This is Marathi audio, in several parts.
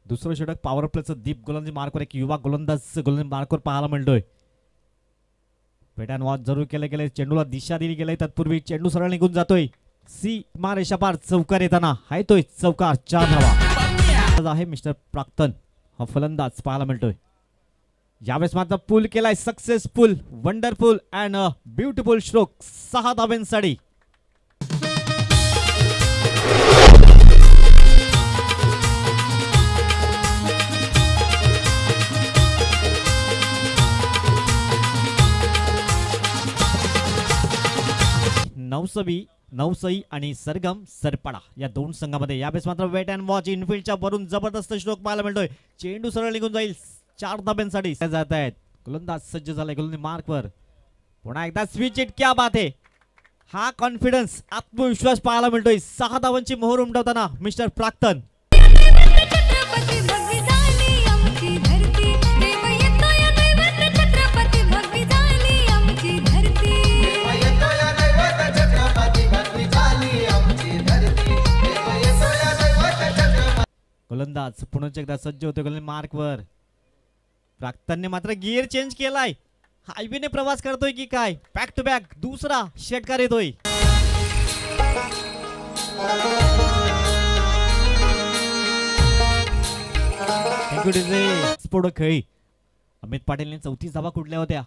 दुसरं षटक पॉवर प्लेचं दीप गोलंदाजी मार्कवर एक युवा गोलंदाजी मार्कवर पाहायला मिळतोय. वेट अँड वॉच जरूर केले गेले. चेंडूला दिशा दिली गेली. तत्पूर्वी चेंडू सरळ निघून जातोय. सीमा रेषापार चौकार येताना हाय तोय चौकार. 4 धावा आहे मिस्टर प्राक्तन हा फलंदाज पाहायला मिळतोय. यावेळेस मात्र पूल केलाय. Successful, wonderful and beautiful stroke. 6 धाब्यांसाठी नवसई आणि सरगम सरपडा या दोन संघामध्ये यावेळेस मात्र वेट अँड वॉच इनफिल्डच्या वरून जबरदस्त स्ट्रोक पाहायला मिळतोय. चेंडू सरळ निघून जाईल. 4 धाब्यांसाठी जात आहेत. गोलंदाज सज्ज झालाय गोलंदाजी मार्कवर. पुन्हा एकदा स्विच इट. क्या बात आहे. हा कॉन्फिडन्स, आत्मविश्वास पाहायला मिळतोय. 6 धावांची मोहर उमटवताना मिस्टर प्राक्तन. गोलंदाज पुन्हा एकदा सज्ज होते गोलंदाजी मार्कवर. प्राक्तनने मात्र गिअर चेंज केलाय. हायवेने प्रवास करतोय की काय. बॅक टू बॅक दुसरा षटकार येतोय. स्फोटक खेळी. अमित पाटीलने 34 धावा कुठल्या होत्या.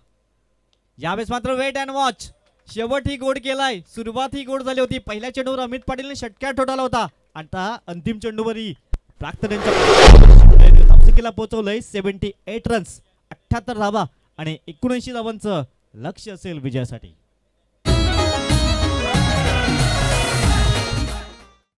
यावेळेस मात्र वेट अँड वॉच. शेवट ही गोड केलाय. सुरुवात ही गोड झाली होती. पहिल्या चेंडूवर अमित पाटीलने षटकार ठोठावला होता. आता अंतिम चेंडूवरही प्राक्तन यांच्या पोहोचवलंय. 78 रन्स, 78 धावा आणि 79 धावांचं लक्ष्य असेल विजयासाठी.